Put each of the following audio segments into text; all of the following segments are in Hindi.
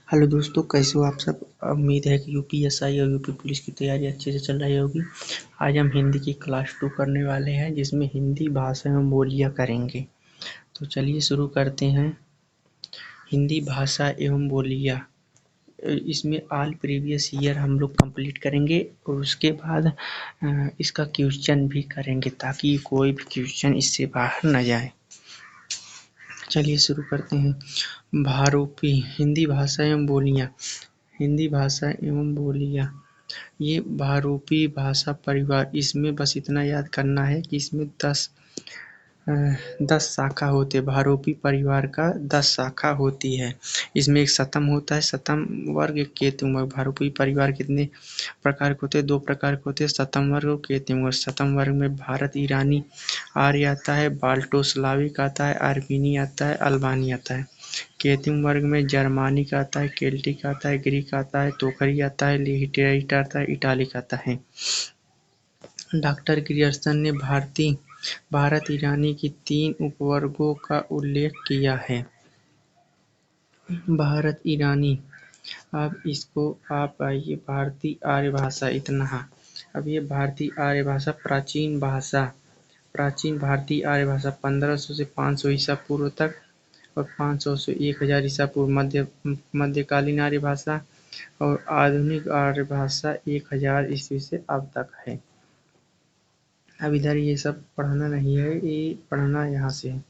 हेलो दोस्तों, कैसे हो आप सब। उम्मीद है कि यूपीएसआई और यूपी पुलिस की तैयारी अच्छे से चल रही होगी। आज हम हिंदी की क्लास 2 करने वाले हैं, जिसमें हिंदी भाषा एवं बोलियां करेंगे। तो चलिए शुरू करते हैं। हिंदी भाषा एवं बोलियां, इसमें ऑल प्रीवियस ईयर हम लोग कंप्लीट करेंगे और उसके बाद इसका क्वेश्चन भी करेंगे, ताकि कोई भी क्वेश्चन इससे बाहर न जाए। चलिए शुरू करते हैं। भारूपी हिंदी भाषा एवं बोलियां। हिंदी भाषा एवं बोलियां, ये बहुरूपी भाषा परिवार। इसमें बस इतना याद करना है कि इसमें 10 शाखा होते हैं। बहुरूपी परिवार का 10 शाखा होती है। इसमें एक शतम होता है, शतम वर्ग, एक केतुम वर्ग। बहुरूपी परिवार कितने प्रकार के होते हैं? 2 प्रकार के होते हैं, शतम वर्ग और केतुम वर्ग। शतम वर्ग में भारत ईरानी आर्य आता है, बाल्टो स्लाविक आता है, आर्मीनी आता है, अल्बानी आता है। केतुम वर्ग में जर्मानिक आता है, केल्टिक आता है, ग्रीक आता है, तोखरी आता है, हिट्टाइट आता है, इटालिक आता है। डॉक्टर ग्रियर्सन ने भारत ईरानी की 3 उपवर्गों का उल्लेख किया है। भारत ईरानी, अब इसको आप आइए भारतीय आर्य भाषा, इतना। अब ये भारतीय आर्य भाषा प्राचीन भारतीय आर्य भाषा 1500 से 500 ईसा पूर्व तक और 500 से 1000 ईसा पूर्व मध्यकालीन आर्य भाषा, और आधुनिक आर्य भाषा 1000 ईस्वी से अब तक है। अब इधर ये सब पढ़ना नहीं है, ये पढ़ना यहाँ से है।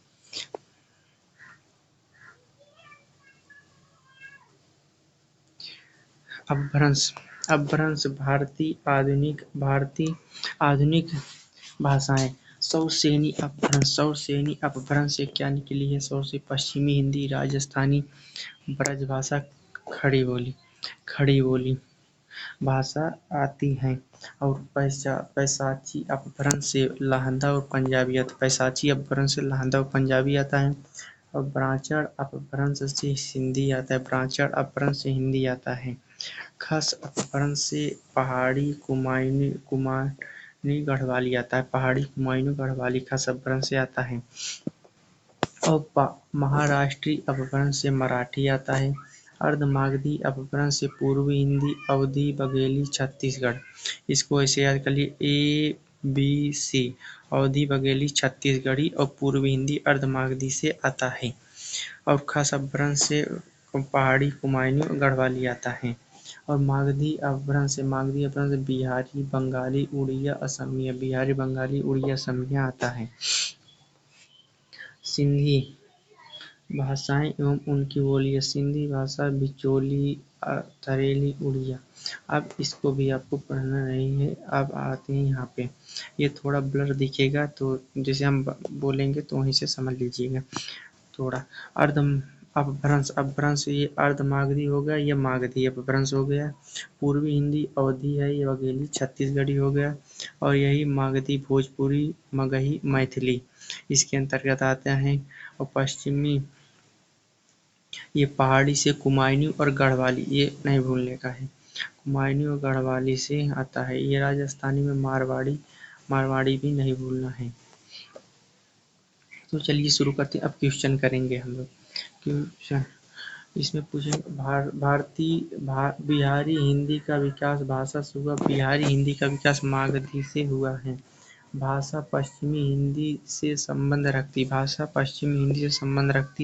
अपभ्रंश भारतीय आधुनिक भाषाएं। सौरसेनी अपभ्रंश से क्या निकली है? सौर से पश्चिमी हिंदी, राजस्थानी ब्रजभाषा, खड़ी बोली भाषा आती है। और पैसाची अपभ्रंश से लहंदा और पंजाबी आता है। पैसाची अपभ्रंश से लहंदा और पंजाबी आता है। और ब्राह्मण अपभ्रंश से सिंधी आता है। ब्राह्मण अपभ्रंश से हिंदी आता है। खस अपभ्रंश से पहाड़ी कुमायूनी गढ़वाली आता है। पहाड़ी कुमायूनी गढ़वाली खस अपभ्रंश से आता है। और महाराष्ट्री अपभ्रंश से मराठी आता है। अर्धमागधी अपभ्रंश से पूर्वी हिंदी, अवधी, बघेली, छत्तीसगढ़। इसको ऐसे याद कर लिए, ABC। अवधी, बघेली, छत्तीसगढ़ी और पूर्वी हिंदी अर्धमागधी से आता है। और खस अपभ्रंश से पहाड़ी कुमायूनी गढ़वाली आता है। और मागधी अपभ्रंश से बिहारी, बंगाली, उड़िया, असमिया। बिहारी, बंगाली, उड़िया, असमिया आता है। सिंधी भाषाएं एवं उनकी बोलियां। सिंधी भाषा बिचौली, थरेली, उड़िया। अब इसको भी आपको पढ़ना नहीं है। अब आते हैं यहाँ पे, ये थोड़ा ब्लर दिखेगा, तो जैसे हम बोलेंगे तो वहीं से समझ लीजिएगा थोड़ा। अपभ्रंश ये अर्धमागधी हो गया, ये मागधी अपभ्रंश हो गया। पूर्वी हिंदी अवधी है, ये बघेली छत्तीसगढ़ी हो गया। और यही मागधी भोजपुरी, मगही, मैथिली इसके अंतर्गत आते हैं। और पश्चिमी ये पहाड़ी से कुमायूनी और गढ़वाली, ये नहीं भूलने का है। कुमायूनी और गढ़वाली से आता है। ये राजस्थानी में मारवाड़ी भी नहीं भूलना है। तो चलिए शुरू करते हैं। अब क्वेश्चन करेंगे हम लोग। क्वेश्चन इसमें पूछेंगे, बिहारी हिंदी का विकास भाषा से हुआ। बिहारी हिंदी का विकास मागधी से हुआ है। भाषा पश्चिमी हिंदी से संबंध रखती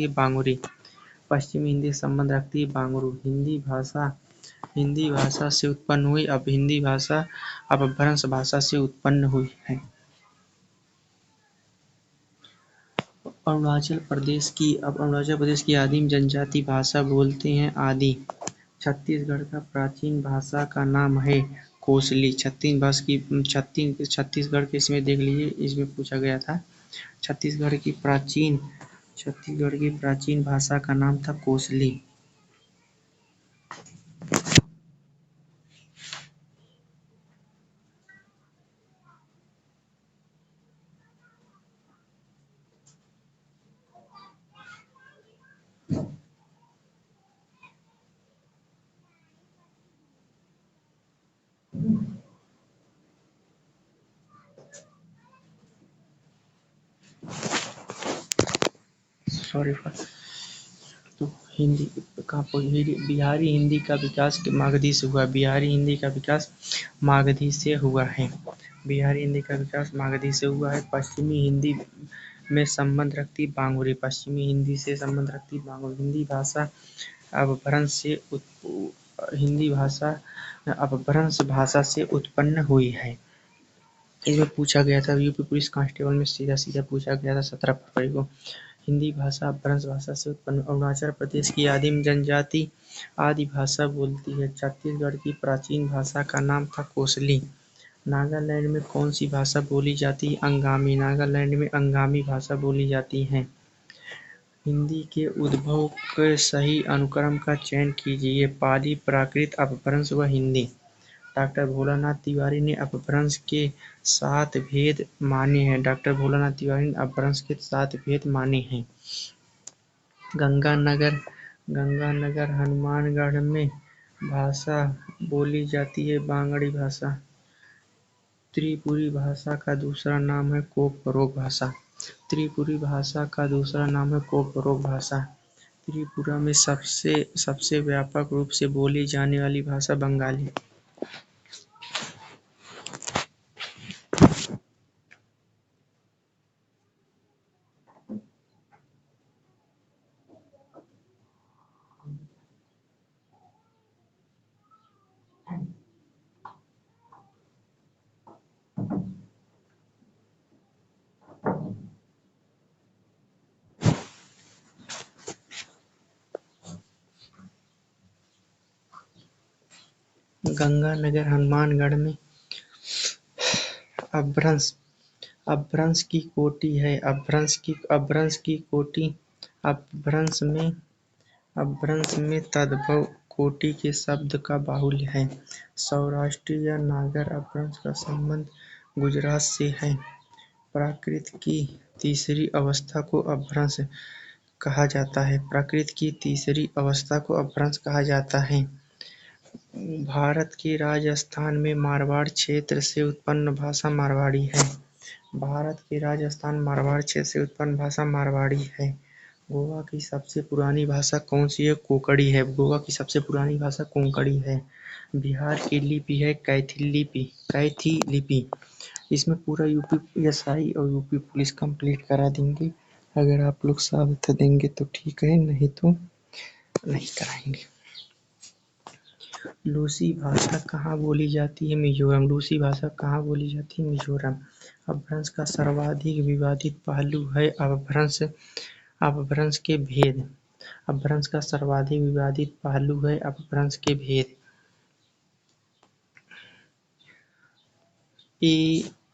है। बांगुरी पश्चिमी हिंदी से संबंध रखती है। बांगरू हिंदी भाषा से उत्पन्न हुई। अब हिंदी भाषा अपभ्रंश भाषा से उत्पन्न हुई है। अरुणाचल प्रदेश की आदिम जनजाति भाषा बोलते हैं आदि। छत्तीसगढ़ का प्राचीन भाषा का नाम है कोसली। छत्तीसगढ़ के इसमें देख लीजिए, इसमें पूछा गया था। छत्तीसगढ़ की प्राचीन भाषा का नाम था कोसली। सॉरी फॉर तो हिंदी बिहारी हिंदी का विकास मागधी से हुआ। बिहारी हिंदी का विकास मागधी से हुआ है। बिहारी हिंदी का विकास मागधी से हुआ है। पश्चिमी हिंदी में संबंध रखती बांगुरी। पश्चिमी हिंदी से संबंध रखती बांगुरी। हिंदी भाषा अपभ्रंश भाषा से उत्पन्न हुई है। इसमें पूछा गया था, यूपी पुलिस कांस्टेबल में सीधा सीधा पूछा गया था 17 फरवरी को। हिंदी भाषा अपभ्रंश भाषा से उत्पन्न। अरुणाचल प्रदेश की आदिम जनजाति आदि भाषा बोलती है। छत्तीसगढ़ की प्राचीन भाषा का नाम था कोसली। नागालैंड में कौन सी भाषा बोली जाती है? अंगामी। नागालैंड में अंगामी भाषा बोली जाती है। हिंदी के उद्भव के सही अनुक्रम का चयन कीजिए। पाली, प्राकृत, अपभ्रंश व हिंदी। डॉक्टर भोलानाथ तिवारी ने अपभ्रंश के 7 भेद माने हैं। डॉक्टर भोलानाथ तिवारी ने अपभ्रंश के 7 भेद माने हैं। गंगानगर हनुमानगढ़ में भाषा बोली जाती है बांगड़ी भाषा। त्रिपुरी भाषा का दूसरा नाम है कोक-बरोक भाषा। त्रिपुरी भाषा का दूसरा नाम है कोक-बरोक भाषा। त्रिपुरा में सबसे व्यापक रूप से बोली जाने वाली भाषा बंगाली। गंगानगर हनुमानगढ़ में अपभ्रंश की कोटि है। अपभ्रंश में तद्भव कोटि के शब्द का बाहुल्य है। सौराष्ट्र या नागर अपभ्रंश का संबंध गुजरात से है। प्राकृत की तीसरी अवस्था को अपभ्रंश कहा जाता है। प्राकृत की तीसरी अवस्था को अपभ्रंश कहा जाता है। भारत के राजस्थान में मारवाड़ क्षेत्र से उत्पन्न भाषा मारवाड़ी है। भारत के राजस्थान मारवाड़ क्षेत्र से उत्पन्न भाषा मारवाड़ी है। गोवा की सबसे पुरानी भाषा कौन सी है? कोंकणी है। गोवा की सबसे पुरानी भाषा कोंकणी है। बिहार की लिपि है कैथी लिपि। इसमें पूरा यूपीएसआई और यूपी पुलिस कंप्लीट करा देंगे। अगर आप लोग साथ देंगे तो ठीक है, नहीं तो नहीं कराएंगे। लूसी भाषा कहाँ बोली जाती है? मिजोरम। लूसी भाषा कहाँ बोली जाती है? मिजोरम। अपभ्रंश का सर्वाधिक विवादित पहलू है अपभ्रंश के भेद। अपभ्रंश का सर्वाधिक विवादित पहलू है अपभ्रंश के भेद।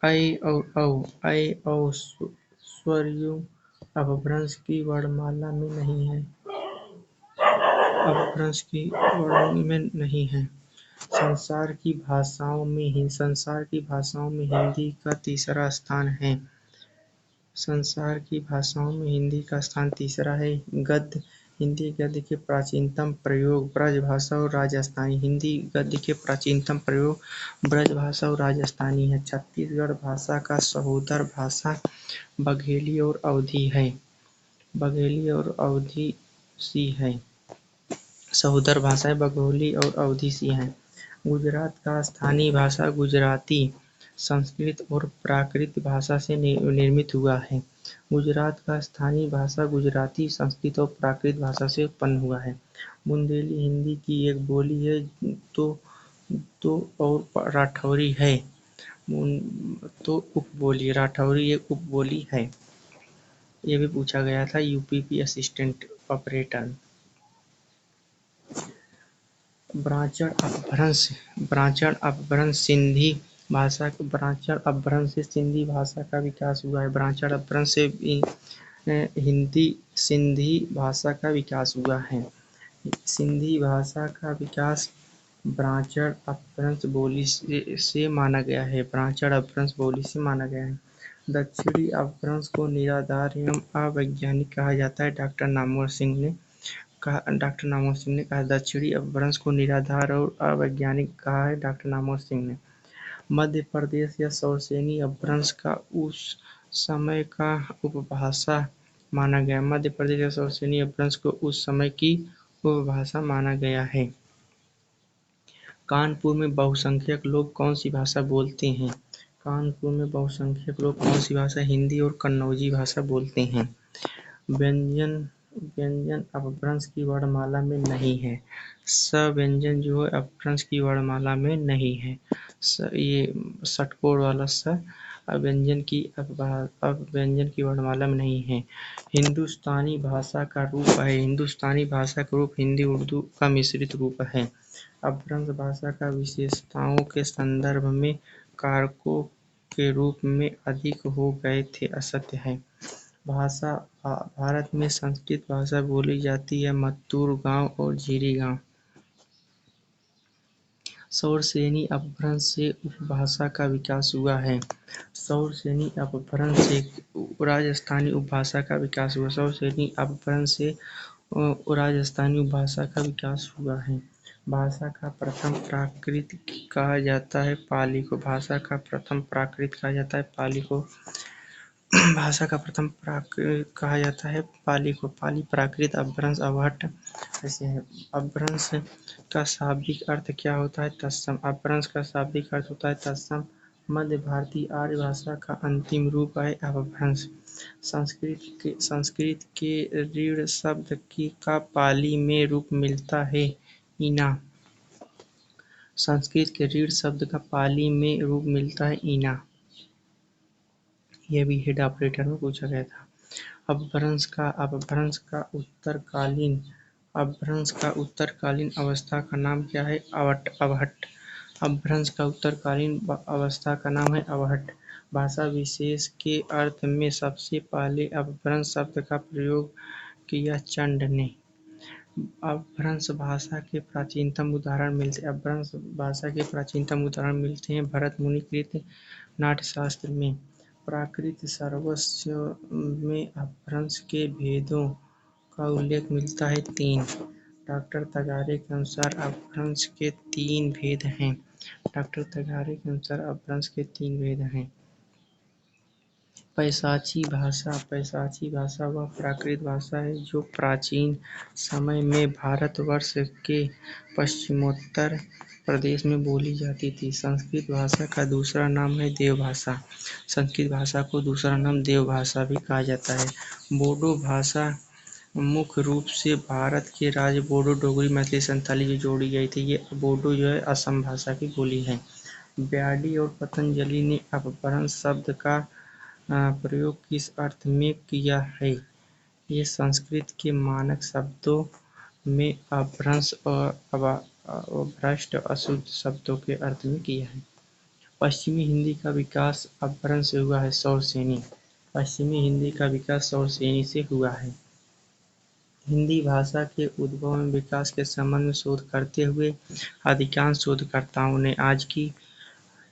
ऐ और स्वरियों अपभ्रंश की वर्णमाला में नहीं है। संसार की भाषाओं में हिंदी का तीसरा स्थान है। संसार की भाषाओं में हिंदी का स्थान तीसरा है। हिंदी गद्य के प्राचीनतम प्रयोग ब्रजभाषा और राजस्थानी। हिंदी गद्य के प्राचीनतम प्रयोग ब्रजभाषा और राजस्थानी है। छत्तीसगढ़ भाषा का सहोदर भाषा बघेली और अवधी है। सहोदर भाषाएं बघेली और अवधी सी हैं। गुजरात का स्थानीय भाषा गुजराती संस्कृत और प्राकृत भाषा से निर्मित हुआ है। गुजरात का स्थानीय भाषा गुजराती संस्कृत और प्राकृत भाषा से उत्पन्न हुआ है। बुंदेली हिंदी की एक बोली है तो और राठौरी है। राठौरी एक उपबोली है। ये भी पूछा गया था यूपीपी असिस्टेंट ऑपरेटर। ब्राह्मण अपभ्रंश से सिंधी भाषा का विकास हुआ है। ब्राह्मण अपभ्रंश से सिंधी भाषा का विकास हुआ है। सिंधी भाषा का विकास ब्राह्मण अपभ्रंश बोली से माना गया है। दक्षिणी अपभ्रंश को निराधार एवं अवैज्ञानिक कहा जाता है। डॉक्टर नामवर सिंह ने कहा दक्षिणी अपभ्रंश को निराधार और अवैज्ञानिक कहा है डॉक्टर नामवर सिंह ने। मध्य प्रदेश या सौरसेनी अपभ्रंश का उस समय का उपभाषा माना गया। मध्य प्रदेश का सौरसेनी अपभ्रंश को उस समय की उपभाषा माना गया है। कानपुर में बहुसंख्यक लोग कौन सी भाषा बोलते हैं? कानपुर में बहुसंख्यक लोग कौन सी भाषा, हिंदी और कन्नौजी भाषा बोलते हैं। व्यंजन व्यंजन अपभ्रंश की वर्णमाला में नहीं है। स व्यंजन जो है अपभ्रंश की वर्णमाला में नहीं है। ये षटकोण वाला स व्यंजन की वर्णमाला में नहीं है। हिंदुस्तानी भाषा का रूप है। हिंदुस्तानी भाषा का रूप हिंदी उर्दू का मिश्रित रूप है। अपभ्रंश भाषा का विशेषताओं के संदर्भ में कारकों के रूप में अधिक हो गए थे असत्य है। भारत में संस्कृत भाषा बोली जाती है। मत्तूर गांव और झीरी गांव। सौरसेनी अपभ्रंश से उपभाषा का विकास हुआ है। सौरसेनी अपभ्रंश से राजस्थानी उपभाषा का विकास हुआ। सौरसेनी अपभ्रंश से राजस्थानी उपभाषा का विकास हुआ है। भाषा का प्रथम प्राकृत कहा जाता है पाली को। भाषा का प्रथम प्राकृत कहा जाता है पाली को। भाषा का प्रथम प्राकृत कहा जाता है पाली को। पाली प्राकृत अपभ्रंश अवहट्ठ ऐसे है। अपभ्रंश का शाब्दिक अर्थ क्या होता है? तत्सम। अपभ्रंश का शाब्दिक अर्थ होता है तत्सम। मध्य भारतीय आर्य भाषा का अंतिम रूप है अपभ्रंश। संस्कृत के ऋण शब्द का पाली में रूप मिलता है ईना। संस्कृत के ऋण शब्द का पाली में रूप मिलता है ईना। यह भी हेड ऑपरेटर में पूछा गया था। अपभ्रंश का उत्तरकालीन अवस्था का नाम क्या है? अवहट्ठ। अपभ्रंश का उत्तरकालीन अवस्था का नाम है अवहट्ठ। भाषा विशेष के अर्थ में सबसे पहले अपभ्रंश शब्द का प्रयोग किया चंड ने। अपभ्रंश भाषा के प्राचीनतम उदाहरण मिलते हैं भरत मुनि कृत नाट्यशास्त्र में। प्राकृत सर्वस्व में अपभ्रंश के भेदों का उल्लेख मिलता है 3। डॉक्टर तगारे के अनुसार अपभ्रंश के 3 भेद हैं। पैशाची भाषा वह प्राकृत भाषा है जो प्राचीन समय में भारतवर्ष के पश्चिमोत्तर प्रदेश में बोली जाती थी। संस्कृत भाषा का दूसरा नाम है देवभाषा। संस्कृत भाषा को दूसरा नाम देवभाषा भी कहा जाता है। बोडो भाषा मुख्य रूप से भारत के राज्य बोडो, डोगरी, मैथिली, संथाली जो जोड़ी गई थी। ये बोडो जो है असम भाषा की बोली है। ब्याडी और पतंजलि ने अपभ्रंश शब्द का प्रयोग किस अर्थ में किया है? ये संस्कृत के मानक शब्दों में अपभ्रंश और भ्रष्ट अशुद्ध शब्दों के अर्थ में किया है। पश्चिमी हिंदी का विकास अपभ्रंश से हुआ है। सौरसेनी। पश्चिमी हिंदी का विकास सौरसेनी से हुआ है। हिंदी भाषा के उद्भव एवं विकास के संबंध में शोध करते हुए अधिकांश शोधकर्ताओं ने आज की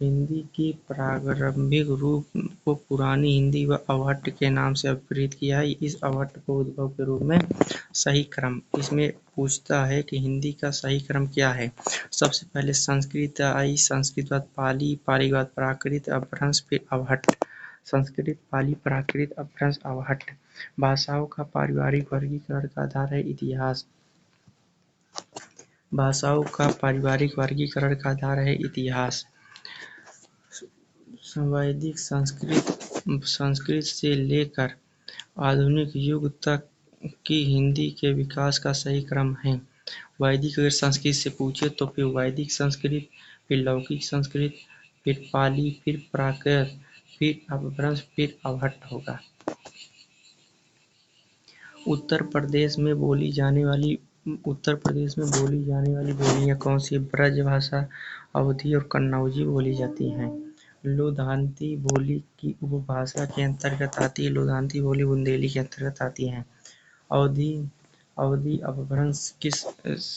हिंदी के प्रारंभिक रूप को पुरानी हिंदी व अवहट्ठ के नाम से अभिहित किया है। इस अवहट्ठ को उद्भव के रूप में सही क्रम इसमें पूछता है कि हिंदी का सही क्रम क्या है। सबसे पहले संस्कृत आई, संस्कृत के बाद पाली, पाली के बाद प्राकृत, अपभ्रंश, फिर अवहट्ठ। संस्कृत, पाली, प्राकृत, अपभ्रंश, अवहट्ठ। भाषाओं का पारिवारिक वर्गीकरण का आधार है इतिहास। भाषाओं का पारिवारिक वर्गीकरण का आधार है इतिहास। वैदिक संस्कृत से लेकर आधुनिक युग तक की हिंदी के विकास का सही क्रम है। वैदिक अगर संस्कृत से पूछे तो फिर वैदिक संस्कृत, फिर लौकिक संस्कृत, फिर पाली, फिर प्राकृत, फिर अपभ्रंश, फिर अवहट्ठ होगा। उत्तर प्रदेश में बोली जाने वाली बोलियां कौन सी? ब्रजभाषा, अवधी और कन्नौजी बोली जाती हैं। लोधानती बोली की उपभाषा के अंतर्गत आती है। लोधानती बोली बुंदेली के अंतर्गत आती है। अवधी अपभ्रंश किस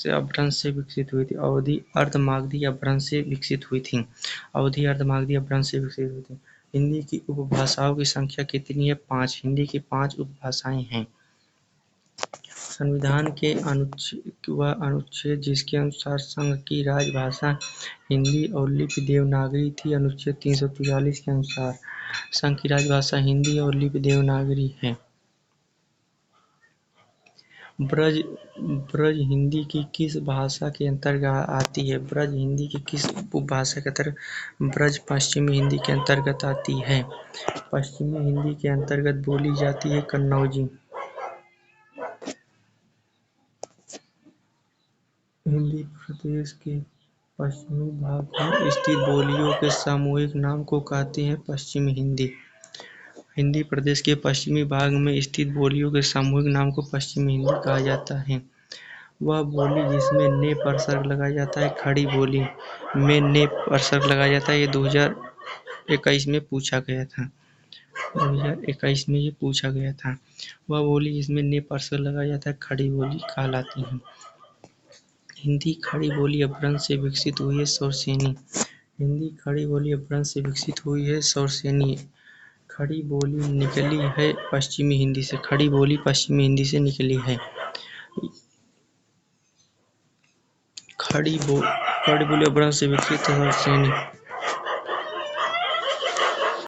अपभ्रंश से विकसित हुई थी? अवधी अर्धमागधी अपभ्रंश से विकसित हुई थी। हिंदी की उपभाषाओं की संख्या कितनी है? 5। हिंदी की 5 उपभाषाएं हैं। संविधान के अनुच्छेद जिसके अनुसार संघ की राजभाषा हिंदी और लिपि देवनागरी थी। अनुच्छेद 343 के अनुसार संघ की राजभाषा हिंदी और लिपि देवनागरी है। ब्रज ब्रज हिंदी की किस भाषा के अंतर्गत आती है? ब्रज हिंदी की किस उपभाषा के अंतर्गत? ब्रज पश्चिमी हिंदी के अंतर्गत आती है। पश्चिमी हिंदी के अंतर्गत बोली जाती है कन्नौजी। हिंदी प्रदेश के पश्चिमी भाग में स्थित बोलियों के सामूहिक नाम को कहते हैं पश्चिमी हिंदी। हिंदी प्रदेश के पश्चिमी भाग में स्थित बोलियों के सामूहिक नाम को पश्चिमी हिंदी कहा जाता है। वह बोली जिसमें ने पर सर्ग लगाया जाता है खड़ी बोली में ने पर सर्ग लगाया जाता है। ये 2021 में पूछा गया था। 2021 में ये पूछा गया था। वह बोली जिसमें ने पर सर्ग लगाया जाता है खड़ी बोली कहलाती है। हिंदी खड़ी बोली अपभ्रंश से विकसित हुई है सौरसेनी। हिंदी खड़ी बोली अपभ्रंश से विकसित हुई है सौरसेनी। खड़ी बोली निकली है पश्चिमी हिंदी से। खड़ी बोली पश्चिमी हिंदी से निकली है। खड़ी बोली अपभ्रंश से विकसित है सौरसेनी।